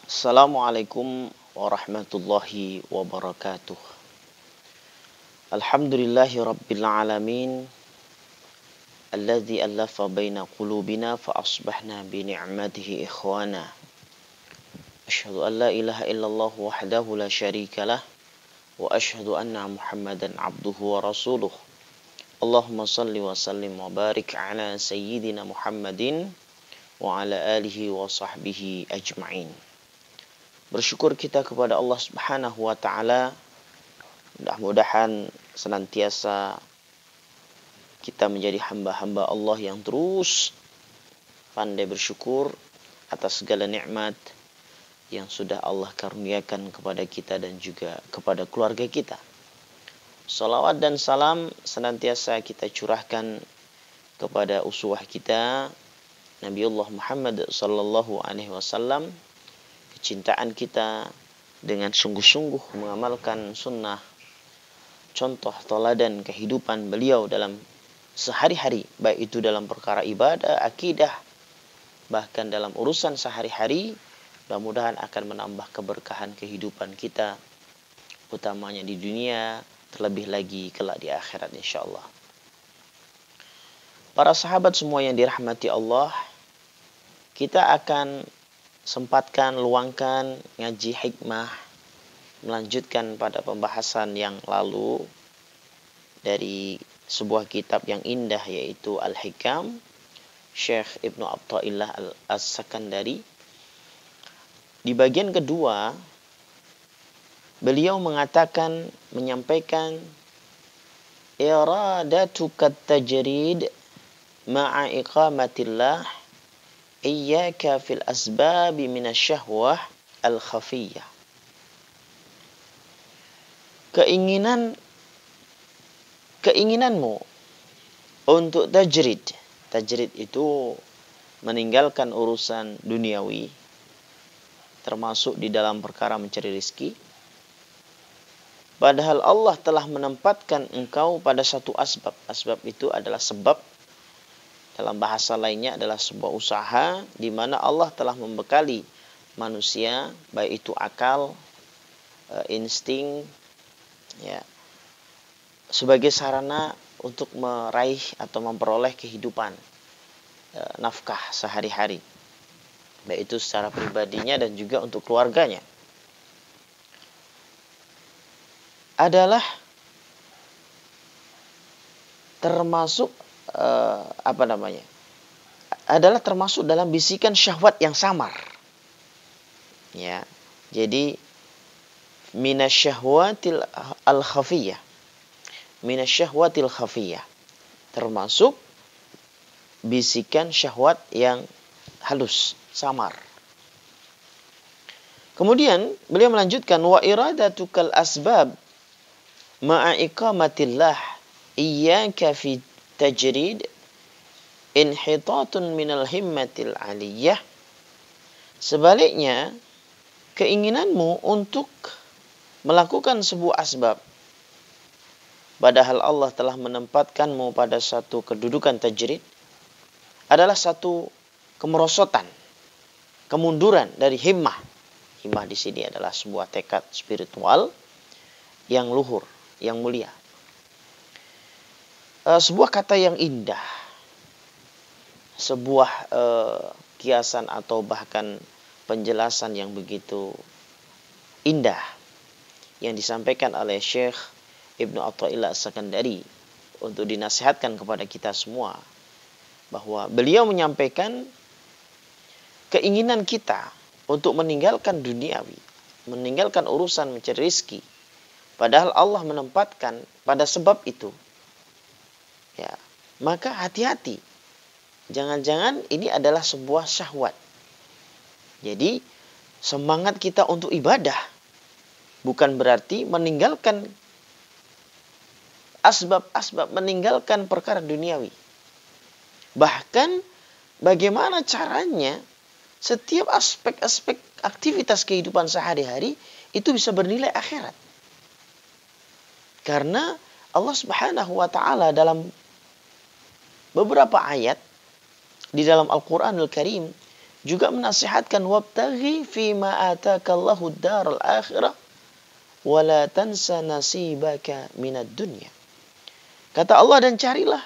Assalamualaikum warahmatullahi wabarakatuh. Alhamdulillahi rabbil alamin. Alladzi allafa baina qulubina fa asbahna bi ni'matihi ikhwana. Asyhadu an la ilaha illallah wahdahu la syarikalah wa asyhadu anna Muhammadan abduhu wa rasuluh. Allahumma salli wa sallim wa barik ala sayyidina Muhammadin wa ala alihi wa sahbihi ajma'in. Bersyukur kita kepada Allah Subhanahu wa taala. Mudah-mudahan senantiasa kita menjadi hamba-hamba Allah yang terus pandai bersyukur atas segala nikmat yang sudah Allah karuniakan kepada kita dan juga kepada keluarga kita. Salawat dan salam senantiasa kita curahkan kepada uswah kita Nabiullah Muhammad sallallahu alaihi wasallam. Kecintaan kita dengan sungguh-sungguh mengamalkan sunnah, contoh teladan kehidupan beliau dalam sehari-hari, baik itu dalam perkara ibadah, akidah, bahkan dalam urusan sehari-hari, mudah-mudahan akan menambah keberkahan kehidupan kita, utamanya di dunia, terlebih lagi kelak di akhirat insyaallah. Para sahabat semua yang dirahmati Allah, kita akan sempatkan, luangkan ngaji hikmah, melanjutkan pada pembahasan yang lalu dari sebuah kitab yang indah yaitu Al-Hikam Syekh Ibnu Athaillah As-Sakandari. Di bagian kedua beliau mengatakan, menyampaikan iradatukat tajrid ma'a iqamatillah iyyaka fil asbabi minasyahwah al-khafiyah. Keinginanmu untuk tajrid. Tajrid itu meninggalkan urusan duniawi, termasuk di dalam perkara mencari rezeki. Padahal Allah telah menempatkan engkau pada satu asbab. Asbab itu adalah sebab. Dalam bahasa lainnya adalah sebuah usaha di mana Allah telah membekali manusia, baik itu akal, insting, ya, sebagai sarana untuk meraih atau memperoleh kehidupan, nafkah sehari-hari, baik itu secara pribadinya dan juga untuk keluarganya. Adalah termasuk adalah termasuk dalam bisikan syahwat yang samar. Ya. Jadi minasyahwatil al-khafiyah. Minasyahwatil khafiyah. Termasuk bisikan syahwat yang halus, samar. Kemudian beliau melanjutkan wa iradatukal asbab ma'a iqamatillah iyyaka fi tajrid inhitatun minal himmatil aliyah. Sebaliknya, keinginanmu untuk melakukan sebuah asbab, padahal Allah telah menempatkanmu pada satu kedudukan tajrid, adalah satu kemerosotan, kemunduran dari himmah. Himmah di sini adalah sebuah tekad spiritual yang luhur, yang mulia. Sebuah kata yang indah, sebuah kiasan atau bahkan penjelasan yang begitu indah yang disampaikan oleh Syekh Ibnu Athaillah As-Sakandari untuk dinasihatkan kepada kita semua, bahwa beliau menyampaikan keinginan kita untuk meninggalkan duniawi, meninggalkan urusan mencari rezeki, padahal Allah menempatkan pada sebab itu. Ya, maka hati-hati. Jangan-jangan ini adalah sebuah syahwat. Jadi, semangat kita untuk ibadah bukan berarti meninggalkan asbab-asbab, meninggalkan perkara duniawi. Bahkan, bagaimana caranya setiap aspek-aspek aktivitas kehidupan sehari-hari itu bisa bernilai akhirat. Karena Allah Subhanahu wa taala dalam beberapa ayat di dalam Al-Qur'anul Karim juga menasihatkan wabtaghi fima atakallahu daral akhirah wala tansa nasibaka minad dunya. Kata Allah, dan carilah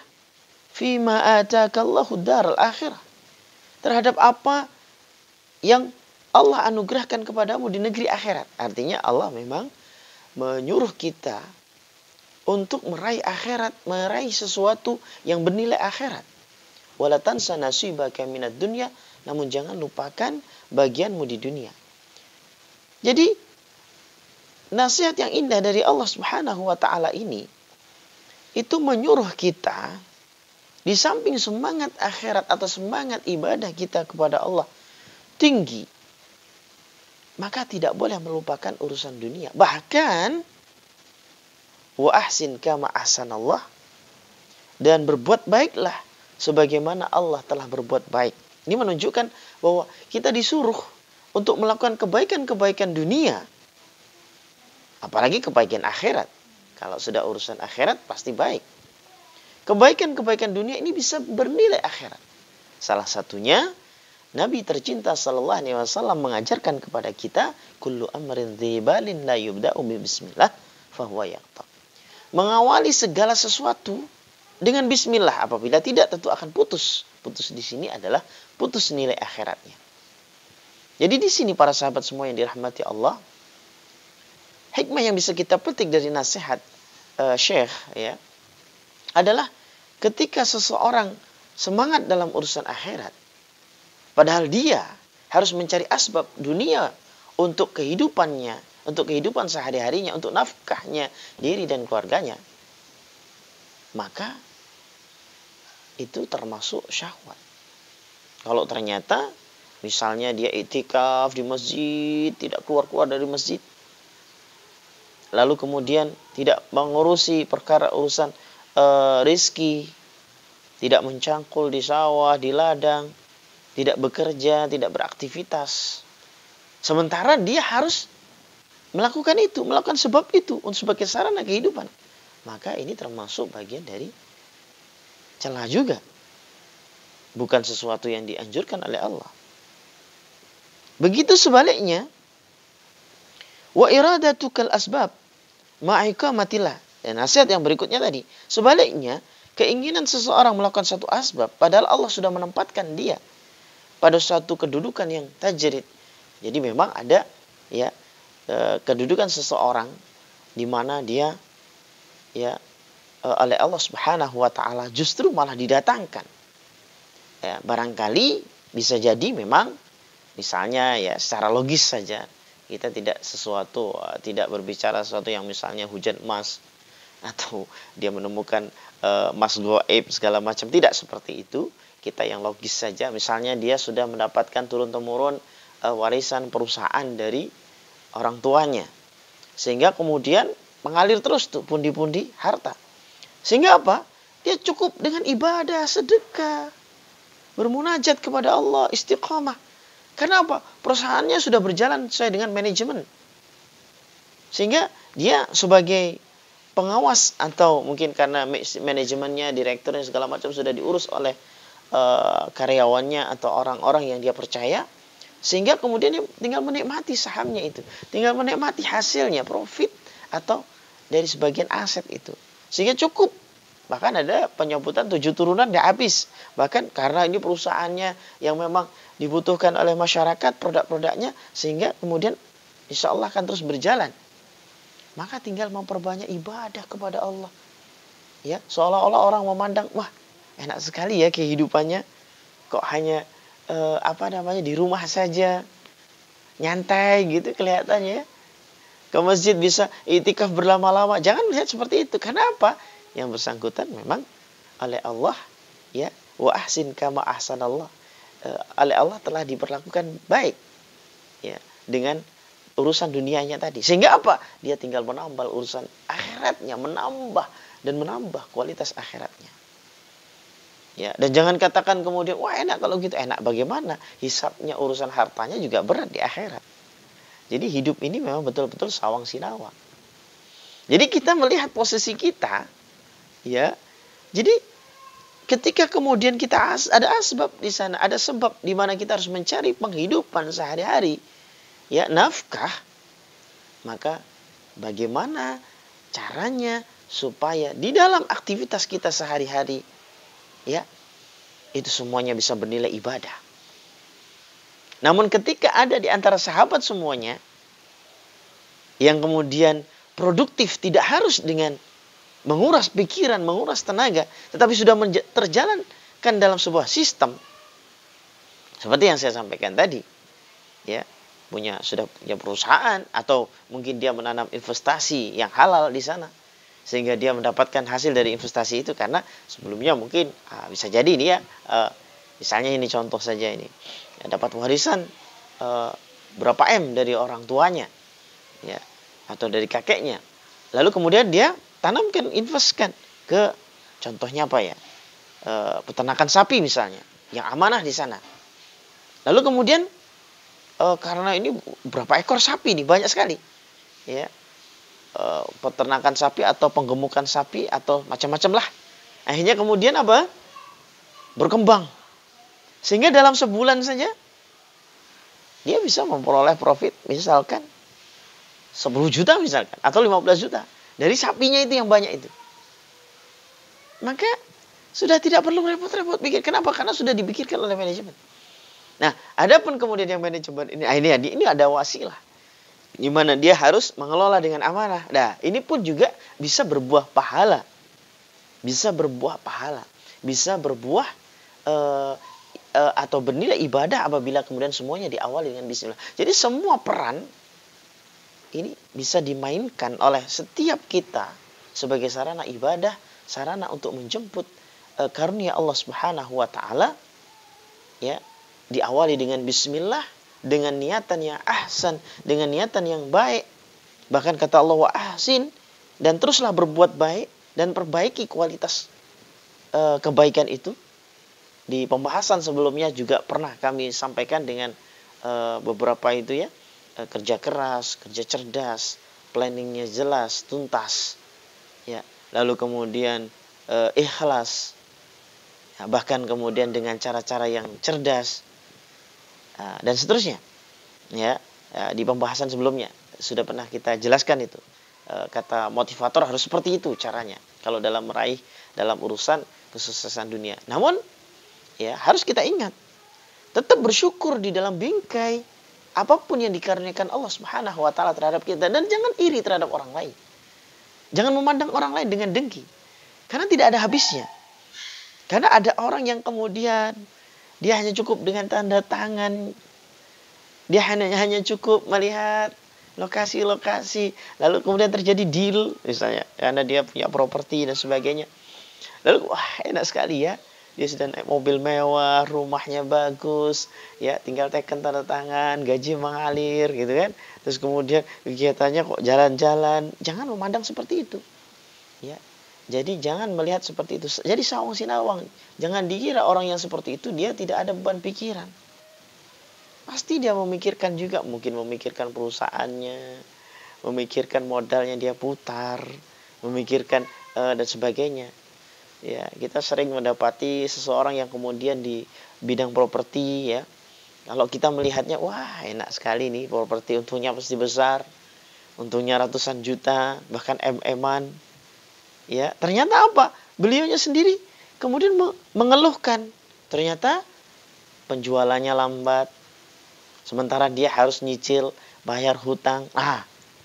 fima atakallahu daral akhirah, terhadap apa yang Allah anugerahkan kepadamu di negeri akhirat. Artinya Allah memang menyuruh kita untuk meraih akhirat, meraih sesuatu yang bernilai akhirat. Wala tansa nasibaka minad dunya, namun jangan lupakan bagianmu di dunia. Jadi nasihat yang indah dari Allah Subhanahu wa taala ini itu menyuruh kita, di samping semangat akhirat atau semangat ibadah kita kepada Allah tinggi, maka tidak boleh melupakan urusan dunia. Bahkan wa ahsin kama ahsanallah, dan berbuat baiklah sebagaimana Allah telah berbuat baik. Ini menunjukkan bahwa kita disuruh untuk melakukan kebaikan-kebaikan dunia, apalagi kebaikan akhirat. Kalau sudah urusan akhirat pasti baik. Kebaikan-kebaikan dunia ini bisa bernilai akhirat. Salah satunya Nabi tercinta sallallahu alaihi wasallam mengajarkan kepada kita, kullu amrin dzibalin la yubda'u bi bismillah fahuwa yaqta. Mengawali segala sesuatu dengan bismillah, apabila tidak tentu akan putus. Putus di sini adalah putus nilai akhiratnya. Jadi di sini para sahabat semua yang dirahmati Allah, hikmah yang bisa kita petik dari nasihat Syekh ya, adalah ketika seseorang semangat dalam urusan akhirat, padahal dia harus mencari asbab dunia untuk kehidupannya, untuk kehidupan sehari-harinya, untuk nafkahnya, diri dan keluarganya, maka itu termasuk syahwat. Kalau ternyata misalnya dia iktikaf di masjid, tidak keluar-keluar dari masjid, lalu kemudian tidak mengurusi perkara urusan rizki, tidak mencangkul di sawah, di ladang, tidak bekerja, tidak beraktivitas, sementara dia harus melakukan itu, melakukan sebab itu untuk sebagai sarana kehidupan, maka ini termasuk bagian dari celah juga, bukan sesuatu yang dianjurkan oleh Allah. Begitu sebaliknya, wa iradatukal asbab ma'iqamatillah. Dan nasihat yang berikutnya tadi, sebaliknya, keinginan seseorang melakukan satu asbab padahal Allah sudah menempatkan dia pada suatu kedudukan yang tajrid. Jadi memang ada ya kedudukan seseorang di mana dia ya oleh Allah Subhanahu wa taala justru malah didatangkan. Ya, barangkali bisa jadi memang misalnya ya secara logis saja, kita tidak berbicara sesuatu yang misalnya hujan emas atau dia menemukan emas gaib segala macam, tidak seperti itu. Kita yang logis saja, misalnya dia sudah mendapatkan turun-temurun warisan perusahaan dari orang tuanya, sehingga kemudian mengalir terus tuh pundi-pundi harta. Sehingga apa? Dia cukup dengan ibadah, sedekah, bermunajat kepada Allah, istiqamah. Karena apa? Perusahaannya sudah berjalan sesuai dengan manajemen. Sehingga dia sebagai pengawas, atau mungkin karena manajemennya, direkturnya segala macam sudah diurus oleh karyawannya atau orang-orang yang dia percaya, sehingga kemudian dia tinggal menikmati sahamnya itu, tinggal menikmati hasilnya, profit atau dari sebagian aset itu, sehingga cukup. Bahkan ada penyebutan 7 turunan dia habis. Bahkan karena ini perusahaannya yang memang dibutuhkan oleh masyarakat, produk-produknya, sehingga kemudian insya Allah akan terus berjalan. Maka tinggal memperbanyak ibadah kepada Allah. Ya, seolah-olah orang memandang, wah enak sekali ya kehidupannya. Kok hanya di rumah saja, nyantai gitu kelihatannya ya. Ke masjid bisa iktikaf berlama-lama. Jangan melihat seperti itu. Karena apa? Yang bersangkutan memang oleh Allah ya, wa ahsin kama ahsanallah. Oleh Allah telah diperlakukan baik ya dengan urusan dunianya tadi. Sehingga apa? Dia tinggal menambah urusan akhiratnya, menambah kualitas akhiratnya. Ya, dan jangan katakan kemudian, wah enak kalau gitu. Enak bagaimana? Hisabnya, urusan hartanya juga berat di akhirat. Jadi hidup ini memang betul-betul sawang sinawang. Jadi kita melihat posisi kita, ya. Jadi ketika kemudian kita ada asbab di sana, ada sebab di mana kita harus mencari penghidupan sehari-hari, ya, nafkah, maka bagaimana caranya supaya di dalam aktivitas kita sehari-hari, ya, itu semuanya bisa bernilai ibadah. Namun ketika ada di antara sahabat semuanya yang kemudian produktif, tidak harus dengan menguras pikiran, menguras tenaga, tetapi sudah terjalankan dalam sebuah sistem. Seperti yang saya sampaikan tadi, ya, sudah punya perusahaan, atau mungkin dia menanam investasi yang halal di sana, sehingga dia mendapatkan hasil dari investasi itu karena sebelumnya mungkin bisa jadi ini ya, misalnya ini contoh saja ini, ya, dapat warisan berapa M dari orang tuanya, ya, atau dari kakeknya, lalu kemudian dia tanamkan, investkan ke, contohnya apa ya, peternakan sapi misalnya, yang amanah di sana. Lalu kemudian karena ini berapa ekor sapi nih, banyak sekali, ya, peternakan sapi atau penggemukan sapi atau macam-macam lah. Akhirnya kemudian apa? Berkembang. Sehingga dalam sebulan saja dia bisa memperoleh profit misalkan 10 juta misalkan, atau 15 juta. Dari sapinya itu yang banyak itu. Maka sudah tidak perlu repot-repot pikir. Kenapa? Karena sudah dipikirkan oleh manajemen. Nah, adapun kemudian yang manajemen ini ada wasilah, di mana dia harus mengelola dengan amanah. Nah, ini pun juga bisa berbuah pahala. Bisa berbuah pahala. Bisa berbuah atau bernilai ibadah apabila kemudian semuanya diawali dengan bismillah. Jadi semua peran ini bisa dimainkan oleh setiap kita sebagai sarana ibadah, sarana untuk menjemput karunia Allah Subhanahu wa taala, ya, diawali dengan bismillah, dengan niatan yang ahsan, dengan niatan yang baik. Bahkan kata Allah, wa ahsin, dan teruslah berbuat baik dan perbaiki kualitas kebaikan itu. Di pembahasan sebelumnya juga pernah kami sampaikan dengan beberapa itu, ya, kerja keras, kerja cerdas, planningnya jelas, tuntas, ya, lalu kemudian ikhlas, ya, bahkan kemudian dengan cara-cara yang cerdas, dan seterusnya, ya, di pembahasan sebelumnya sudah pernah kita jelaskan itu, kata motivator harus seperti itu caranya kalau dalam meraih dalam urusan kesuksesan dunia. Namun, ya, harus kita ingat, tetap bersyukur di dalam bingkai apapun yang dikaruniakan Allah Subhanahu wa taala terhadap kita, dan jangan iri terhadap orang lain. Jangan memandang orang lain dengan dengki. Karena tidak ada habisnya. Karena ada orang yang kemudian dia hanya cukup dengan tanda tangan. Dia hanya cukup melihat lokasi-lokasi, lalu kemudian terjadi deal misalnya karena dia punya properti dan sebagainya. Lalu wah, enak sekali ya. Dia sudah naik mobil mewah, rumahnya bagus, ya, tinggal teken tanda tangan, gaji mengalir gitu kan. Terus kemudian kegiatannya kok jalan-jalan. Jangan memandang seperti itu. Ya. Jadi jangan melihat seperti itu. Jadi sawang sinawang. Jangan dikira orang yang seperti itu dia tidak ada beban pikiran. Pasti dia memikirkan juga, mungkin memikirkan perusahaannya, memikirkan modalnya dia putar, memikirkan dan sebagainya. Ya, kita sering mendapati seseorang yang kemudian di bidang properti, ya. Kalau kita melihatnya, wah, enak sekali nih properti, untungnya pasti besar. Untungnya ratusan juta, bahkan MM-an. Ya, ternyata apa? Beliaunya sendiri kemudian mengeluhkan. Ternyata penjualannya lambat. Sementara dia harus nyicil, bayar hutang.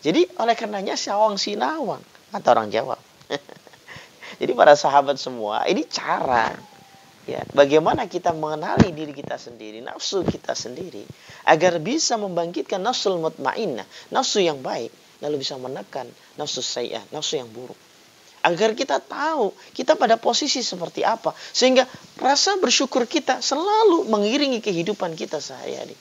Jadi oleh karenanya sawang sinawang, kata orang Jawa. Jadi para sahabat semua, ini cara, ya, bagaimana kita mengenali diri kita sendiri, nafsu kita sendiri, agar bisa membangkitkan nafsul mutmainnah, nafsu yang baik, lalu bisa menekan nafsu sayyi'ah, nafsu yang buruk. Agar kita tahu kita pada posisi seperti apa, sehingga rasa bersyukur kita selalu mengiringi kehidupan kita sehari-hari.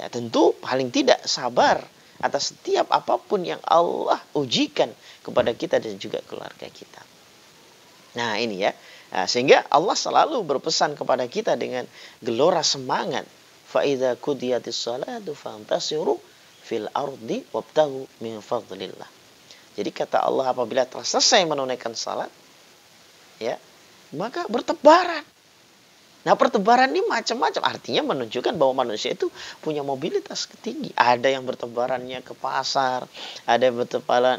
Ya, tentu paling tidak sabar atas setiap apapun yang Allah ujikan kepada kita dan juga keluarga kita. Nah, ini ya. Nah, sehingga Allah selalu berpesan kepada kita dengan gelora semangat. Fa idza qudiyatis shalatu fantasiru fil ardi wabtaghu min fadlillah. Jadi kata Allah, apabila telah selesai menunaikan salat, ya, maka bertebaran. Nah, pertebaran ini macam-macam, artinya menunjukkan bahwa manusia itu punya mobilitas tinggi. Ada yang bertebarannya ke pasar, ada yang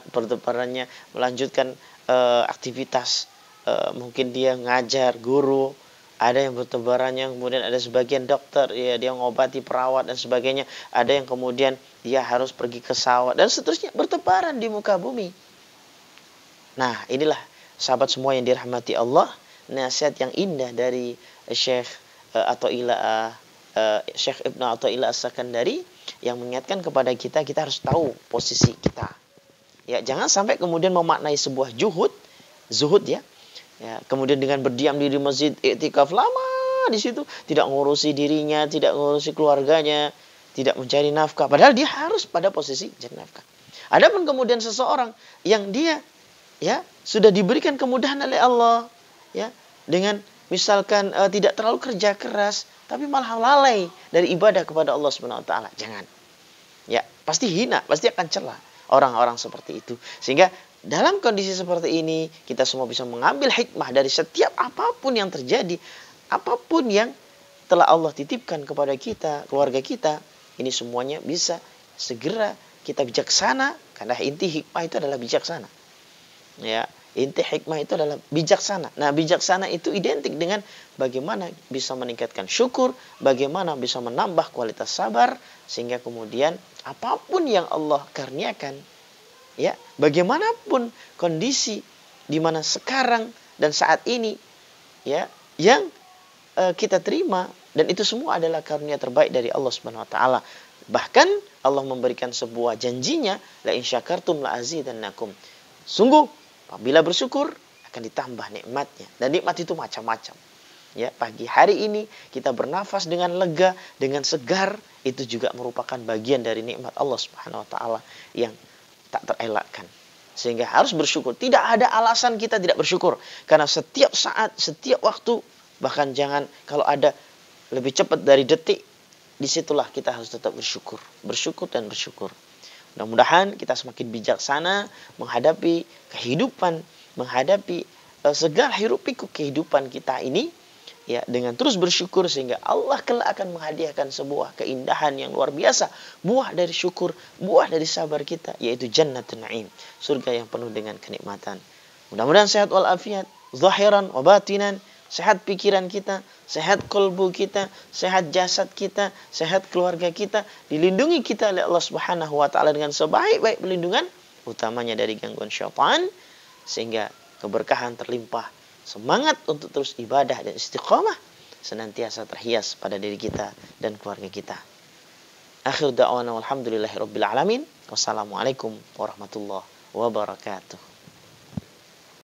bertebarannya melanjutkan aktivitas, mungkin dia ngajar, guru. Ada yang bertebarannya, kemudian ada sebagian dokter, ya dia ngobati perawat dan sebagainya. Ada yang kemudian dia harus pergi ke sawah dan seterusnya, bertebaran di muka bumi. Nah, inilah sahabat semua yang dirahmati Allah, nasihat yang indah dari Syekh Syekh Ibnu Athaillah As-Sakandari yang mengingatkan kepada kita harus tahu posisi kita. Ya, jangan sampai kemudian memaknai sebuah zuhud ya. Ya, kemudian dengan berdiam diri di masjid, iktikaf lama di situ, tidak ngurusi dirinya, tidak ngurusi keluarganya, tidak mencari nafkah, padahal dia harus pada posisi mencari nafkah. Adapun kemudian seseorang yang dia ya sudah diberikan kemudahan oleh Allah, ya, dengan misalkan tidak terlalu kerja keras, tapi malah lalai dari ibadah kepada Allah Subhanahu wa taala. Jangan. Ya, pasti hina, pasti akan celah orang-orang seperti itu. Sehingga dalam kondisi seperti ini, kita semua bisa mengambil hikmah dari setiap apapun yang terjadi, apapun yang telah Allah titipkan kepada kita, keluarga kita, ini semuanya bisa segera kita bijaksana, karena inti hikmah itu adalah bijaksana. Ya, inti hikmah itu adalah bijaksana. Nah, bijaksana itu identik dengan bagaimana bisa meningkatkan syukur, bagaimana bisa menambah kualitas sabar, sehingga kemudian apapun yang Allah karuniakan, ya, bagaimanapun kondisi di mana sekarang dan saat ini, ya, yang kita terima, dan itu semua adalah karunia terbaik dari Allah Subhanahu wa taala. Bahkan Allah memberikan sebuah janjinya, la in syakartum la azidannakum. Sungguh apabila bersyukur akan ditambah nikmatnya, dan nikmat itu macam-macam. Ya, pagi hari ini kita bernafas dengan lega, dengan segar, itu juga merupakan bagian dari nikmat Allah Subhanahu wa taala yang tak terelakkan. Sehingga harus bersyukur. Tidak ada alasan kita tidak bersyukur. Karena setiap saat, setiap waktu, bahkan jangan kalau ada lebih cepat dari detik, disitulah kita harus tetap bersyukur. Bersyukur dan bersyukur. Mudah-mudahan kita semakin bijaksana menghadapi kehidupan, menghadapi segala hiruk pikuk kehidupan kita ini, ya, dengan terus bersyukur, sehingga Allah kelak akan menghadiahkan sebuah keindahan yang luar biasa, buah dari syukur, buah dari sabar kita, yaitu jannatun na'im, surga yang penuh dengan kenikmatan. Mudah-mudahan sehat walafiat, zahiran wa batinan, sehat pikiran kita, sehat kolbu kita, sehat jasad kita, sehat keluarga kita, dilindungi kita oleh Allah Subhanahu wa taala dengan sebaik-baik perlindungan, utamanya dari gangguan syaitan, sehingga keberkahan terlimpah, semangat untuk terus ibadah dan istiqamah senantiasa terhias pada diri kita dan keluarga kita. Akhir da'wana walhamdulillahirabbil alamin. Wassalamualaikum warahmatullahi wabarakatuh.